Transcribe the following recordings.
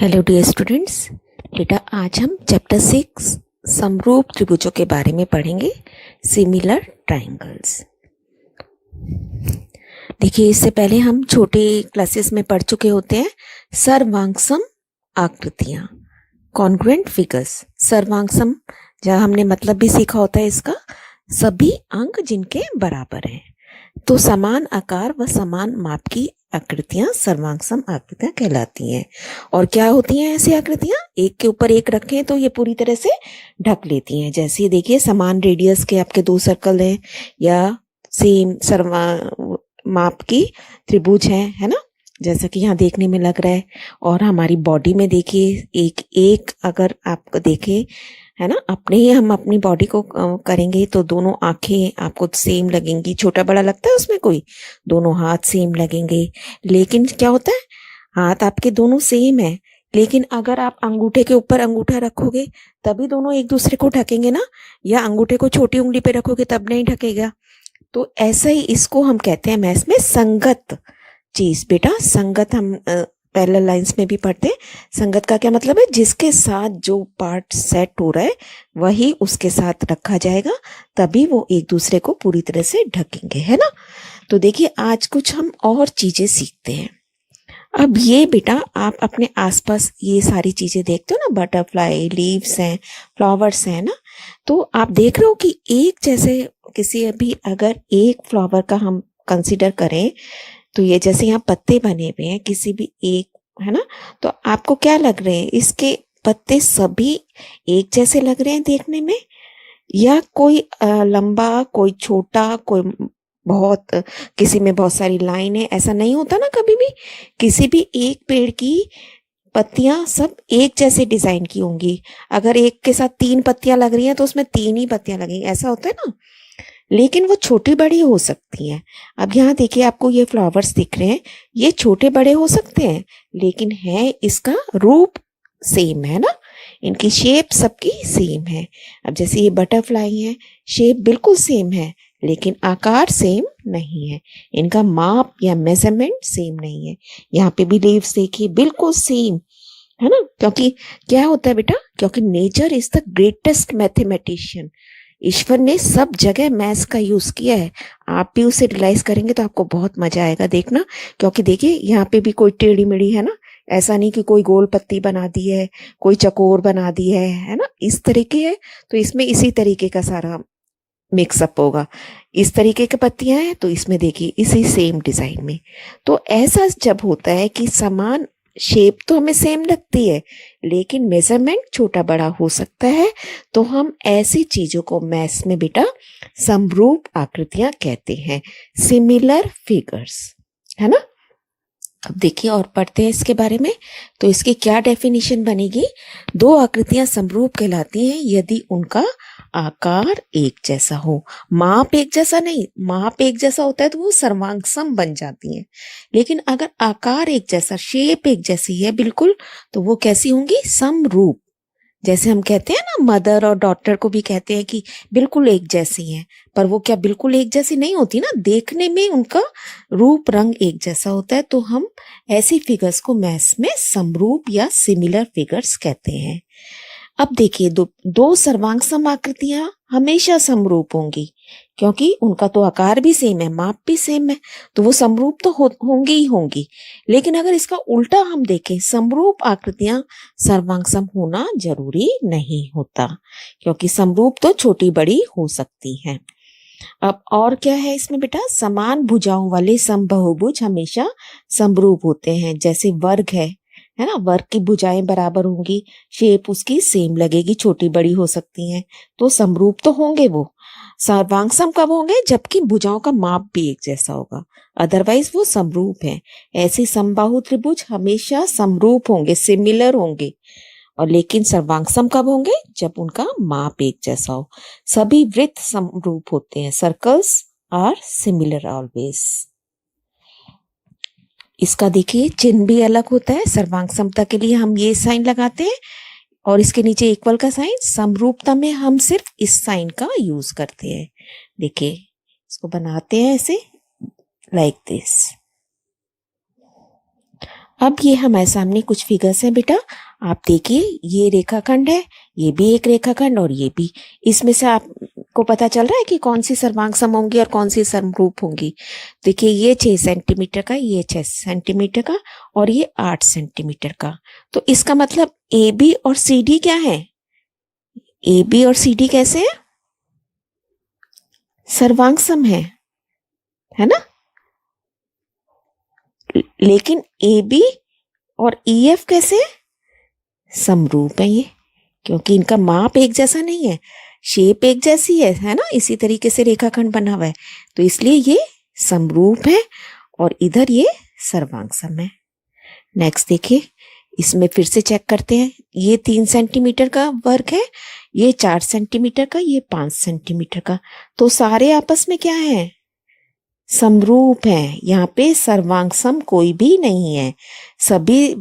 Hello dear students. बेटा आज हम चैप्टर 6 समरूप त्रिभुजों के बारे में पढ़ेंगे, सिमिलर ट्रायंगल्स। देखिए, इससे पहले हम छोटे क्लासेस में पढ़ चुके होते हैं सर्वांगसम आकृतियां, कॉन्ग्रुएंट फिगर्स। सर्वांगसम जहाँ हमने मतलब भी सीखा होता है इसका, सभी अंक जिनके बराबर हैं। तो समान आकार व समान माप की आकृतियां सर्वांगसम आकृतियां कहलाती हैं। और क्या होती हैं ऐसी आकृतियां? एक के ऊपर एक रखें तो ये पूरी तरह से ढक लेती हैं। जैसे देखिए, समान रेडियस के आपके दो सर्कल हैं या सेम माप की त्रिभुज है ना, जैसा कि यहाँ देखने में लग रहा है। और हमारी बॉडी में देखिए, एक एक अगर आप देखें है ना, हम अपनी बॉडी को करेंगे तो दोनों आंखें आपको सेम लगेंगी। छोटा बड़ा लगता है उसमें कोई? दोनों हाथ सेम लगेंगे। लेकिन क्या होता है, हाथ आपके दोनों सेम है, लेकिन अगर आप अंगूठे के ऊपर अंगूठा रखोगे तभी दोनों एक दूसरे को ढकेंगे ना, या अंगूठे को छोटी उंगली पे रखोगे तब नहीं ढकेगा। तो ऐसा ही इसको हम कहते हैं मैथ्स में संगत चीज। बेटा संगत हम पैरेलल लाइंस में भी पढ़ते हैं। संगत का क्या मतलब है? जिसके साथ जो पार्ट सेट हो रहा है वही उसके साथ रखा जाएगा, तभी वो एक दूसरे को पूरी तरह से ढकेंगे, है ना। तो देखिए, आज कुछ हम और चीजें सीखते हैं। अब ये बेटा आप अपने आसपास ये सारी चीजें देखते हो ना, बटरफ्लाई, लीव्स हैं, फ्लावर्स हैं ना, तो आप देख रहे हो कि एक जैसे किसी अभी अगर एक फ्लावर का हम कंसिडर करें तो ये जैसे यहाँ पत्ते बने हुए हैं किसी भी एक, है ना, तो आपको क्या लग रहे हैं? इसके पत्ते सभी एक जैसे लग रहे हैं देखने में, या कोई लंबा, कोई छोटा, कोई बहुत, किसी में बहुत सारी लाइन है? ऐसा नहीं होता ना कभी भी। किसी भी एक पेड़ की पत्तियां सब एक जैसे डिजाइन की होंगी। अगर एक के साथ 3 पत्तियां लग रही हैं तो उसमें 3 ही पत्तियां लगेंगी, ऐसा होता है ना। लेकिन वो छोटी बड़ी हो सकती हैं। अब यहाँ देखिए, आपको ये फ्लावर्स दिख रहे हैं, ये छोटे बड़े हो सकते हैं, लेकिन है इसका रूप सेम, है ना। इनकी शेप सबकी सेम है। अब जैसे ये बटरफ्लाई है, शेप बिल्कुल सेम है, लेकिन आकार सेम नहीं है। इनका माप या मेजरमेंट सेम नहीं है। यहाँ पे भी लीव्स देखिए, बिल्कुल सेम, है ना। क्योंकि क्या होता है बेटा, क्योंकि nature is the greatest mathematician. ईश्वर ने सब जगह मैथ्स का यूज किया है। आप भी उसे रियलाइज करेंगे तो आपको बहुत मजा आएगा देखना। क्योंकि देखिए, यहाँ पे भी कोई टेढ़ी मेढ़ी है ना, ऐसा नहीं कि कोई गोल पत्ती बना दी है, कोई चकोर बना दी है ना, इस तरीके है। तो इसमें इसी तरीके का सारा मिक्सअप होगा। इस तरीके की पत्तियां हैं तो इसमें देखिए इसी सेम डिजाइन में। तो ऐसा जब होता है कि समान शेप तो हमें सेम लगती है, लेकिन मेजरमेंट छोटा बड़ा हो सकता है, तो हम ऐसी चीजों को मैथ्स में बेटा समरूप आकृतियां कहते हैं, सिमिलर फिगर्स, है ना। अब देखिए और पढ़ते हैं इसके बारे में। तो इसकी क्या डेफिनेशन बनेगी? दो आकृतियां समरूप कहलाती हैं यदि उनका आकार एक जैसा हो। माप एक जैसा नहीं, माप एक जैसा होता है तो वो सर्वांगसम बन जाती हैं। लेकिन अगर आकार एक जैसा, शेप एक जैसी है बिल्कुल, तो वो कैसी होंगी? समरूप। जैसे हम कहते हैं ना, मदर और डॉटर को भी कहते हैं कि बिल्कुल एक जैसी हैं, पर वो क्या बिल्कुल एक जैसी नहीं होती ना, देखने में उनका रूप रंग एक जैसा होता है। तो हम ऐसी फिगर्स को मैथ्स में समरूप या सिमिलर फिगर्स कहते हैं। अब देखिए, दो सर्वांगसम आकृतियां हमेशा समरूप होंगी, क्योंकि उनका तो आकार भी सेम है, माप भी सेम है, तो वो समरूप तो होंगी ही होंगी। लेकिन अगर इसका उल्टा हम देखें, समरूप आकृतियां सर्वांगसम होना जरूरी नहीं होता, क्योंकि समरूप तो छोटी बड़ी हो सकती हैं। अब और क्या है इसमें बेटा? समान भुजाओं वाले समबाहुभुज हमेशा समरूप होते हैं। जैसे वर्ग है ना, वर्ग की भुजाएं बराबर होंगी, शेप उसकी सेम लगेगी, छोटी बड़ी हो सकती हैं, तो समरूप तो होंगे वो। सर्वांगसम कब होंगे? जबकि भुजाओं का माप भी एक जैसा होगा, अदरवाइज वो समरूप है। ऐसे समबाहु त्रिभुज हमेशा समरूप होंगे, सिमिलर होंगे। और लेकिन सर्वांगसम कब होंगे? जब उनका माप एक जैसा हो। सभी वृत्त समरूप होते हैं, सर्कल्स आर सिमिलर ऑलवेज। इसका देखिए चिन्ह भी अलग होता है। सर्वांगसमता के लिए हम ये साइन लगाते हैं और इसके नीचे इक्वल का साइन। समरूपता में हम सिर्फ इस साइन का यूज करते हैं। देखिए इसको बनाते हैं ऐसे, लाइक दिस। अब ये हमारे सामने कुछ फिगर्स हैं बेटा, आप देखिए ये रेखाखंड है, ये भी एक रेखाखंड और ये भी। इसमें से आपको पता चल रहा है कि कौन सी सर्वांग सम होंगी और कौन सी समरूप होंगी। देखिए ये 6 सेंटीमीटर का, ये 6 सेंटीमीटर का और ये 8 सेंटीमीटर का। तो इसका मतलब ए बी और सी डी क्या है? ए बी और सी डी कैसे है? सर्वांग सम है ना। लेकिन ए बी और ई एफ कैसे है? समरूप है ये, क्योंकि इनका माप एक जैसा नहीं है, शेप एक जैसी है ना, इसी तरीके से रेखाखंड बना हुआ है, तो इसलिए ये समरूप है और इधर ये सर्वांग सम है। नेक्स्ट देखिए, इसमें फिर से चेक करते हैं। ये 3 सेंटीमीटर का वर्ग है, ये 4 सेंटीमीटर का, ये 5 सेंटीमीटर का। तो सारे आपस में क्या है? समरूप है। यहाँ पे सर्वांग सम कोई भी नहीं है। सभी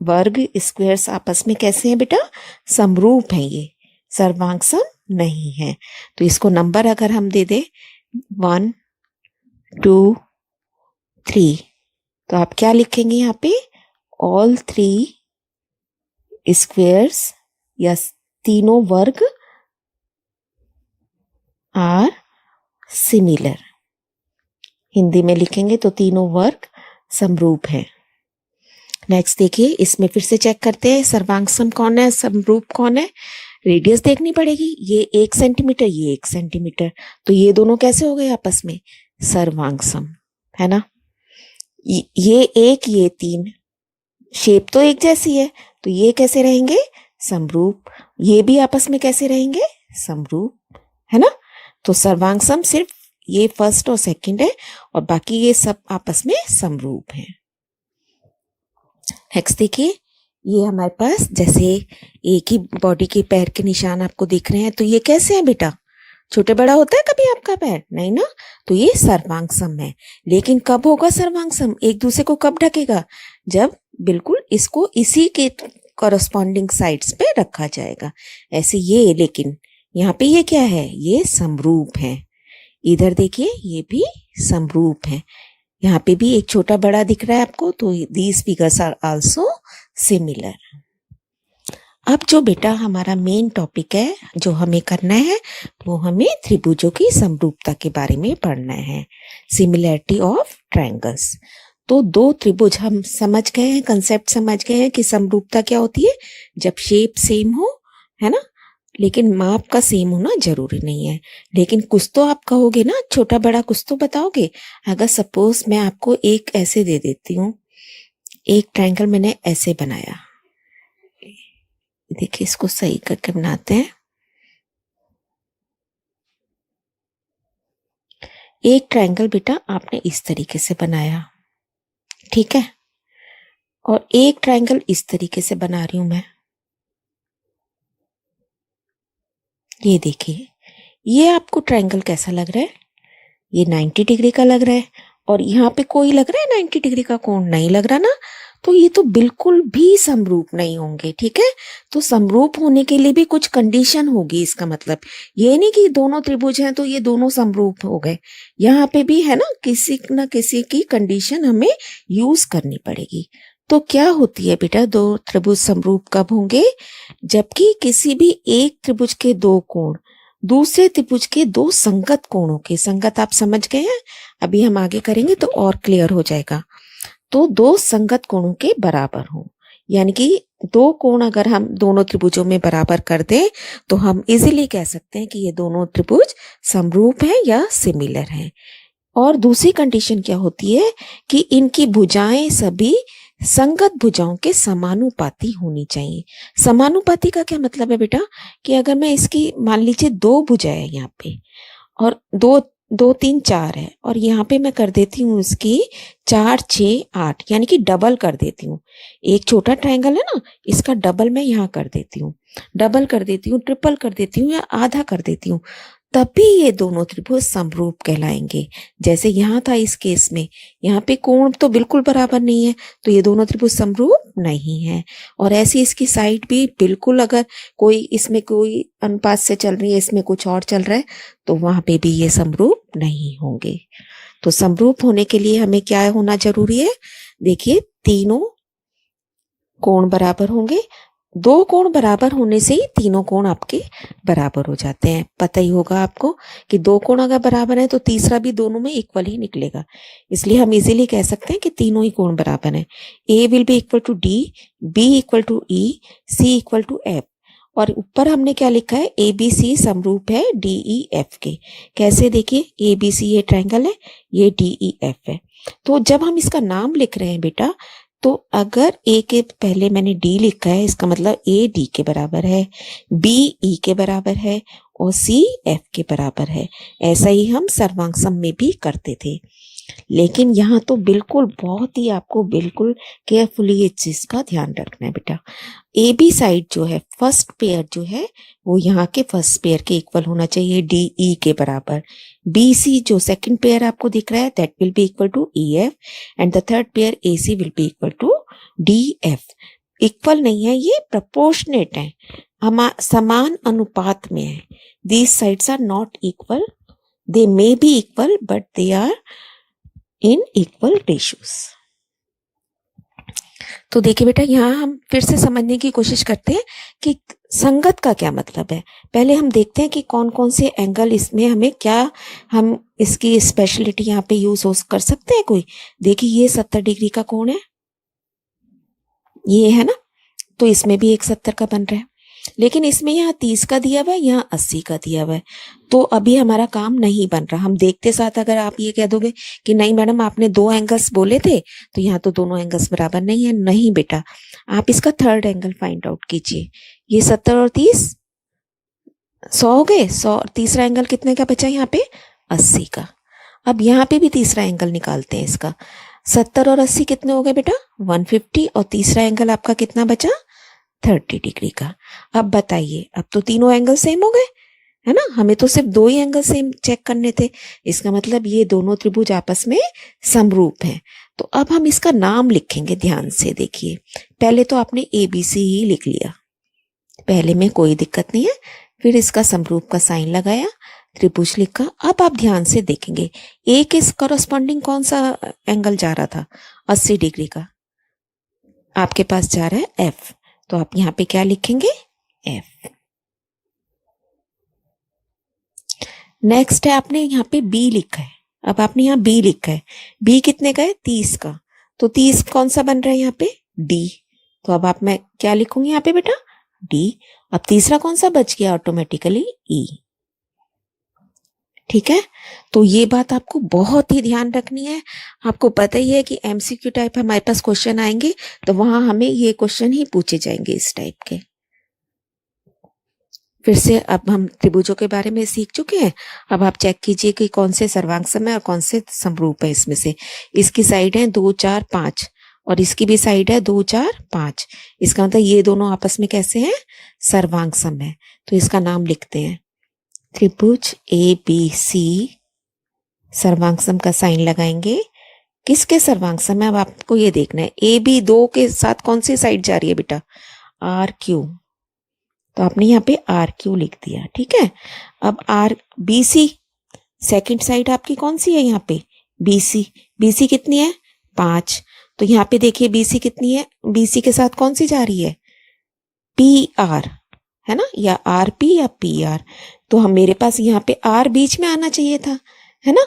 वर्ग स्क्वायर्स आपस में कैसे हैं बेटा? समरूप हैं, ये सर्वांग सम नहीं है। तो इसको नंबर अगर हम दे दे 1 2 3, तो आप क्या लिखेंगे यहाँ पे? ऑल 3 स्क्वायर्स या तीनों वर्ग आर सिमिलर। हिंदी में लिखेंगे तो तीनों वर्ग समरूप हैं। नेक्स्ट देखिए, इसमें फिर से चेक करते हैं सर्वांग सम कौन है, समरूप कौन है। रेडियस देखनी पड़ेगी, ये 1 सेंटीमीटर, ये 1 सेंटीमीटर, तो ये दोनों कैसे हो गए आपस में? सर्वांग सम, है ना। ये 1 ये 3, शेप तो एक जैसी है, तो ये कैसे रहेंगे? समरूप। ये भी आपस में कैसे रहेंगे? समरूप, है ना। तो सर्वांग सम सिर्फ ये फर्स्ट और सेकंड है और बाकी ये सब आपस में समरूप हैं। नेक्स्ट देखिए, ये हमारे पास जैसे एक ही बॉडी के पैर के निशान आपको दिख रहे हैं, तो ये कैसे है बेटा? छोटे बड़ा होता है कभी आपका पैर? नहीं ना। तो ये सर्वांग सम है। लेकिन कब होगा सर्वांग सम? एक दूसरे को कब ढकेगा? जब बिल्कुल इसको इसी के कॉरस्पॉन्डिंग साइड्स पे रखा जाएगा, ऐसे ये। लेकिन यहाँ पे ये क्या है? ये समरूप है। इधर देखिए, ये भी समरूप है। यहाँ पे भी एक छोटा बड़ा दिख रहा है आपको, तो these figures are also similar. अब जो बेटा हमारा मेन टॉपिक है, जो हमें करना है, वो हमें त्रिभुजों की समरूपता के बारे में पढ़ना है, सिमिलैरिटी ऑफ ट्रायंगल्स। तो 2 त्रिभुज हम समझ गए हैं, कंसेप्ट समझ गए हैं कि समरूपता क्या होती है, जब शेप सेम हो, है ना। लेकिन माप का सेम होना जरूरी नहीं है। लेकिन कुछ तो आप कहोगे ना, छोटा बड़ा कुछ तो बताओगे। अगर सपोज मैं आपको एक ऐसे दे देती हूँ, एक ट्रायंगल मैंने ऐसे बनाया, देखिए इसको सही करके बनाते हैं। एक ट्रायंगल बेटा आपने इस तरीके से बनाया, ठीक है, और एक ट्रायंगल इस तरीके से बना रही हूं मैं। ये देखिए, ये आपको ट्रायंगल कैसा लग रहा है? ये 90 डिग्री का लग रहा है, और यहाँ पे कोई लग रहा है 90 डिग्री का कोण? नहीं लग रहा ना। तो ये तो बिल्कुल भी समरूप नहीं होंगे, ठीक है। तो समरूप होने के लिए भी कुछ कंडीशन होगी। इसका मतलब ये नहीं कि दोनों त्रिभुज हैं तो ये दोनों समरूप हो गए। यहाँ पे भी है ना, किसी न किसी की कंडीशन हमें यूज करनी पड़ेगी। तो क्या होती है बेटा, 2 त्रिभुज समरूप कब होंगे? जबकि किसी भी एक त्रिभुज के 2 कोण दूसरे त्रिभुज के 2 संगत कोणों के, संगत आप समझ गए हैं, अभी हम आगे करेंगे तो और क्लियर हो जाएगा। तो 2 संगत कोणों के बराबर हो, यानी कि 2 कोण अगर हम दोनों त्रिभुजों में बराबर कर दें तो हम इजीली कह सकते हैं कि ये दोनों त्रिभुज समरूप हैं या सिमिलर हैं। और दूसरी कंडीशन क्या होती है कि इनकी भुजाएं सभी संगत भुजाओं के समानुपाती होनी चाहिए। समानुपाती का क्या मतलब है बेटा, कि अगर मैं इसकी मान लीजिए 2 भुजाएं है यहाँ पे, और 2 2 3 4 है, और यहाँ पे मैं कर देती हूँ इसकी 4 6 8, यानी कि डबल कर देती हूँ। एक छोटा ट्रायंगल है ना, इसका डबल मैं यहाँ कर देती हूँ, डबल कर देती हूँ, ट्रिपल कर देती हूँ, या आधा कर देती हूँ, तभी ये दोनों त्रिभुज समरूप कहलाएंगे। जैसे यहाँ था इस केस में, यहाँ पे कोण तो बिल्कुल बराबर नहीं है, तो ये दोनों त्रिभुज समरूप नहीं है। और ऐसी इसकी साइड भी बिल्कुल, अगर कोई इसमें कोई अनुपात से चल रही है, इसमें कुछ और चल रहा है, तो वहां पे भी ये समरूप नहीं होंगे। तो समरूप होने के लिए हमें क्या होना जरूरी है? देखिए तीनों कोण बराबर होंगे, दो कोण बराबर होने से ही तीनों कोण आपके बराबर हो जाते हैं। पता ही होगा आपको कि दो कोण अगर बराबर है तो तीसरा भी दोनों में इक्वल ही निकलेगा, इसलिए हम इजीली कह सकते हैं कि तीनों ही कोण बराबर हैं। A will be equal to D, B equal to E, C equal to F. और ऊपर हमने क्या लिखा है, ए बी सी समरूप है डी ई एफ के। कैसे, देखिए ए बी सी ये ट्रायंगल है, ये डी ई एफ है। तो जब हम इसका नाम लिख रहे हैं बेटा, तो अगर ए के पहले मैंने डी लिखा है, इसका मतलब ए डी के बराबर है, बी ई के बराबर है और सी एफ के बराबर है। ऐसा ही हम सर्वांग में भी करते थे, लेकिन यहाँ तो बिल्कुल बहुत ही आपको बिल्कुल केयरफुली इस चीज का ध्यान रखना है बेटा। ए बी साइड जो है, फर्स्ट पेयर जो है वो यहाँ के फर्स्ट पेयर के इक्वल होना चाहिए, डी ई के बराबर। बी सी जो सेकंड पेयर आपको दिख रहा है, that will be equal to E F, and the third pair A C will be equal to D F. Equal नहीं है, ये प्रपोर्शनेट है, हम समान अनुपात में है। These sides are not equal, they may be equal but they are in equal ratios. तो देखिए बेटा, यहाँ हम फिर से समझने की कोशिश करते हैं कि संगत का क्या मतलब है। पहले हम देखते हैं कि कौन कौन से एंगल इसमें हमें क्या, हम इसकी स्पेशलिटी यहाँ पे यूज कर सकते हैं कोई। देखिए ये 70 डिग्री का कोण है, ये है ना, तो इसमें भी एक 70 का बन रहा है, लेकिन इसमें यहाँ 30 का दिया हुआ है, यहाँ 80 का दिया हुआ है। तो अभी हमारा काम नहीं बन रहा। हम देखते साथ अगर आप ये कह दोगे कि नहीं मैडम आपने दो एंगल्स बोले थे, तो यहाँ तो दोनों एंगल्स बराबर नहीं है। नहीं बेटा, आप इसका थर्ड एंगल फाइंड आउट कीजिए। ये 70 और 30 100 हो गए, 100 और तीसरा एंगल कितने का बचा यहाँ पे, 80 का। अब यहाँ पे भी तीसरा एंगल निकालते हैं इसका। 70 और 80 कितने हो गए बेटा, 150, और तीसरा एंगल आपका कितना बचा, 30 डिग्री का। अब बताइए, अब तो तीनों एंगल सेम हो गए, है ना, हमें तो सिर्फ दो ही एंगल सेम चेक करने थे। इसका मतलब ये दोनों त्रिभुज आपस में समरूप हैं। तो अब हम इसका नाम लिखेंगे, ध्यान से देखिए। पहले तो आपने ए बी सी ही लिख लिया, पहले में कोई दिक्कत नहीं है। फिर इसका समरूप का साइन लगाया, त्रिभुज लिखा। अब आप ध्यान से देखेंगे, ए के कॉरस्पॉन्डिंग कौन सा एंगल जा रहा था, 80 डिग्री का, आपके पास जा रहा है एफ। तो आप यहाँ पे क्या लिखेंगे, एफ। नेक्स्ट है, आपने यहाँ पे बी लिखा है। अब आपने यहाँ बी लिखा है, बी कितने का है, 30 का। तो 30 कौन सा बन रहा है यहाँ पे, डी। तो अब आप मैं क्या लिखूंगी यहाँ पे बेटा, डी। अब तीसरा कौन सा बच गया ऑटोमेटिकली, ई। ठीक है, तो ये बात आपको बहुत ही ध्यान रखनी है। आपको पता ही है कि एमसीक्यू टाइप हमारे पास क्वेश्चन आएंगे, तो वहां हमें ये क्वेश्चन ही पूछे जाएंगे इस टाइप के। फिर से अब हम त्रिभुजों के बारे में सीख चुके हैं। अब आप चेक कीजिए कि कौन से सर्वांग है और कौन से समरूप है। इसमें से इसकी साइड है 2 4 5 और इसकी भी साइड है 2 4 5। इसका मतलब ये दोनों आपस में कैसे हैं, सर्वांग सम है। तो इसका नाम लिखते हैं, त्रिभुज ए बी सी सर्वांग सम का साइन लगाएंगे। किसके सर्वांग सम है, अब आपको ये देखना है। ए बी 2 के साथ कौन सी साइड जा रही है बेटा, आर क्यू। तो आपने यहाँ पे आर क्यू लिख दिया, ठीक है। अब R B C second side आपकी कौन सी है यहाँ पे, बी सी। बी सी कितनी है, 5। तो यहाँ पे देखिए बी सी कितनी है, बी सी के साथ कौन सी जा रही है, पी आर, है ना, या आर पी या पी आर। तो हम मेरे पास यहाँ पे आर बीच में आना चाहिए था, है ना।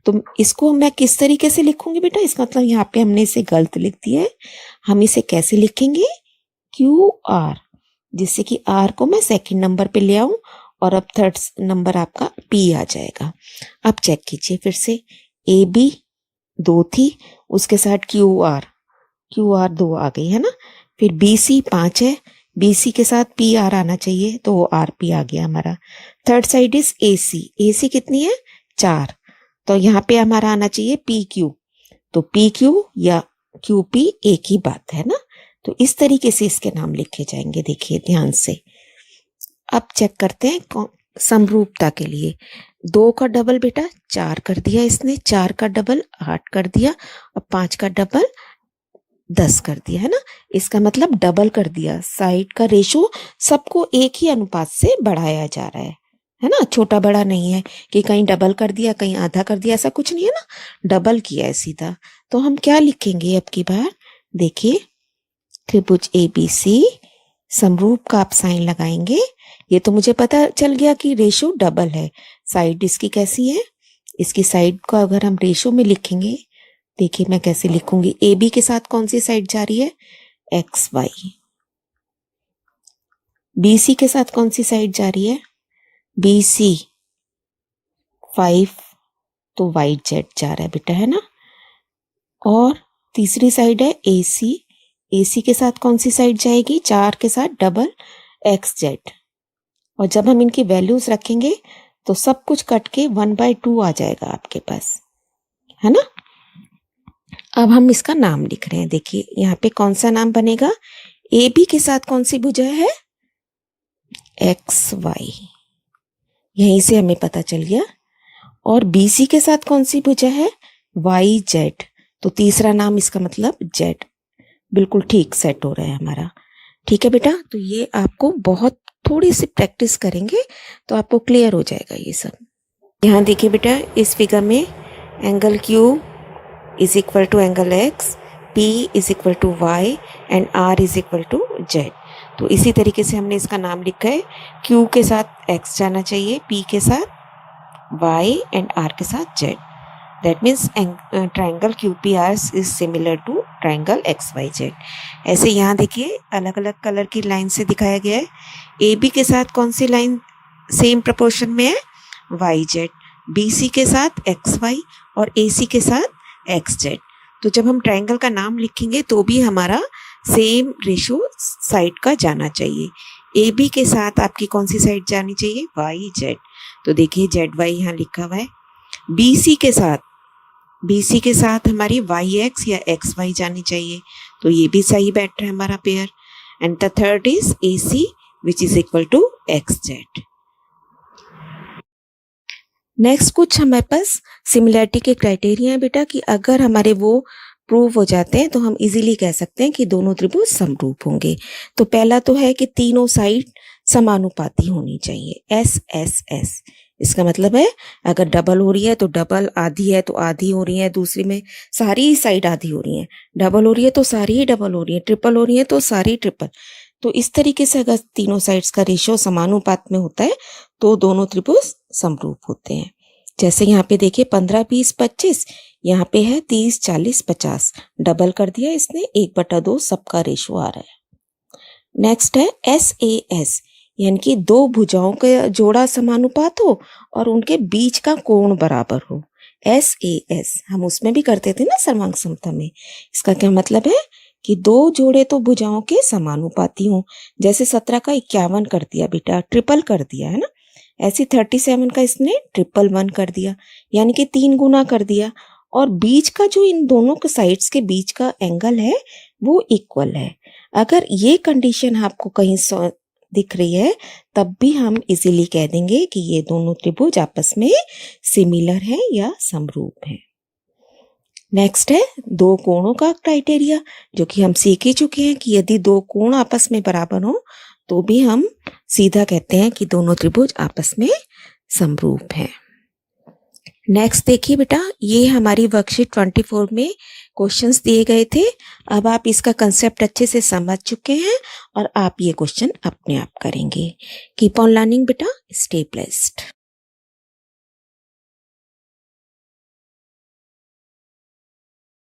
तो इसको मैं किस तरीके से लिखूंगी बेटा, इसका मतलब यहाँ पे हमने इसे गलत लिख दिया है। हम इसे कैसे लिखेंगे, क्यू आर, जिससे कि आर को मैं सेकंड नंबर पे ले आऊं और अब थर्ड नंबर आपका पी आ जाएगा। अब चेक कीजिए फिर से, ए बी 2 थी, उसके साथ क्यू आर 2 आ गई, है ना। फिर बी सी 5 है, बी सी के साथ पी आर आना चाहिए, तो वो आर पी आ गया हमारा। थर्ड साइड इज ए सी कितनी है, 4। तो यहाँ पे हमारा आना चाहिए पी क्यू, तो पी क्यू या क्यू पी एक ही बात है ना। तो इस तरीके से इसके नाम लिखे जाएंगे, देखिए ध्यान से। अब चेक करते हैं समरूपता के लिए। 2 का डबल बेटा 4 कर दिया इसने, 4 का डबल 8 कर दिया और 5 का डबल 10 कर दिया, है ना। इसका मतलब डबल कर दिया, साइड का रेशो सबको एक ही अनुपात से बढ़ाया जा रहा है ना। छोटा बड़ा नहीं है कि कहीं डबल कर दिया कहीं आधा कर दिया, ऐसा कुछ नहीं है ना, डबल किया है सीधा। तो हम क्या लिखेंगे अब की बार? देखिए, त्रिभुज ABC समरूप का आप साइन लगाएंगे। ये तो मुझे पता चल गया कि रेशो डबल है। साइड इसकी कैसी है? इसकी साइड को अगर हम रेशो में लिखेंगे, देखिए मैं कैसे लिखूंगी। AB के साथ कौन सी साइड जा रही है? XY। BC के साथ कौन सी साइड जा रही है? BC 5, तो YZ जा रहा है बेटा, है ना। और तीसरी साइड है AC। AC के साथ कौन सी साइड जाएगी? 4 के साथ डबल XZ। और जब हम इनकी वैल्यूज रखेंगे तो सब कुछ कट के 1/2 आ जाएगा आपके पास, है ना। अब हम इसका नाम लिख रहे हैं। देखिए यहाँ पे कौन सा नाम बनेगा? AB के साथ कौन सी भुजा है? XY, यहीं से हमें पता चल गया। और BC के साथ कौन सी भुजा है? YZ, तो तीसरा नाम इसका मतलब Z। बिल्कुल ठीक सेट हो रहा है हमारा। ठीक है बेटा, तो ये आपको बहुत थोड़ी सी प्रैक्टिस करेंगे तो आपको क्लियर हो जाएगा ये सब। यहाँ देखिए बेटा, इस फिगर में angle Q is equal to angle X, P is equal to Y and R is equal to Z। तो इसी तरीके से हमने इसका नाम लिखा है। Q के साथ X जाना चाहिए, P के साथ Y एंड R के साथ Z। That means triangle QPR is similar to triangle XYZ। ऐसे यहाँ देखिए अलग अलग कलर की लाइन से दिखाया गया है। AB के साथ कौन सी लाइन सेम प्रोपोर्शन में है? YZ। BC के साथ XY और AC के साथ XZ। तो जब हम ट्राइंगल का नाम लिखेंगे तो भी हमारा सेम रेशो साइड का जाना चाहिए। AB के साथ आपकी कौन सी साइड जानी चाहिए? YZ। तो देखिए ZY यहाँ लिखा हुआ है। BC के साथ हमारी YX या XY जानी चाहिए, तो ये भी सही बैठ रहा है हमारा pair. And the third is AC which is equal to XZ। Next कुछ हमारे पास सिमिलैरिटी के क्राइटेरिया है बेटा कि अगर हमारे वो प्रूव हो जाते हैं तो हम इजीली कह सकते हैं कि दोनों त्रिभुज समरूप होंगे। तो पहला तो है कि तीनों साइड समानुपाती होनी चाहिए, SSS। इसका मतलब है अगर डबल हो रही है तो डबल, आधी है तो आधी हो रही है, दूसरी में सारी साइड आधी हो रही है, डबल हो रही है तो सारी ही डबल हो रही है, ट्रिपल हो रही है तो सारी ट्रिपल। तो इस तरीके से अगर तीनों साइड्स का रेशियो समानुपात में होता है तो दोनों त्रिभुज समरूप होते हैं। जैसे यहाँ पे देखिए 15, 20, 25, यहाँ पे है 30, 40, 50, डबल कर दिया इसने, 1/2 सबका रेशियो आ रहा है। नेक्स्ट है SAS, यानी कि दो भुजाओं का जोड़ा समानुपात हो और उनके बीच का कोण बराबर हो। SAS हम उसमें भी करते थे ना सर्वांग समता में। इसका क्या मतलब है कि दो जोड़े तो भुजाओं के समानुपाती हों। जैसे 17 का 51 कर दिया बेटा, ट्रिपल कर दिया, है ना। ऐसे 37 का इसने 111 कर दिया, यानी कि 3 गुना कर दिया। और बीच का जो इन दोनों के साइड्स के बीच का एंगल है वो इक्वल है। अगर ये कंडीशन आपको कहीं दिख रही है तब भी हम इजीली कह देंगे कि ये दोनों त्रिभुज आपस में सिमिलर है या समरूप है। नेक्स्ट है दो कोणों का क्राइटेरिया, जो कि हम सीख ही चुके हैं कि यदि दो कोण आपस में बराबर हो तो भी हम सीधा कहते हैं कि दोनों त्रिभुज आपस में समरूप हैं। नेक्स्ट देखिए बेटा, ये हमारी वर्कशीट 24 में क्वेश्चंस दिए गए थे। अब आप इसका कंसेप्ट अच्छे से समझ चुके हैं और आप ये क्वेश्चन अपने आप करेंगे। कीप ऑन लर्निंग बेटा, स्टे ब्लेस्ड।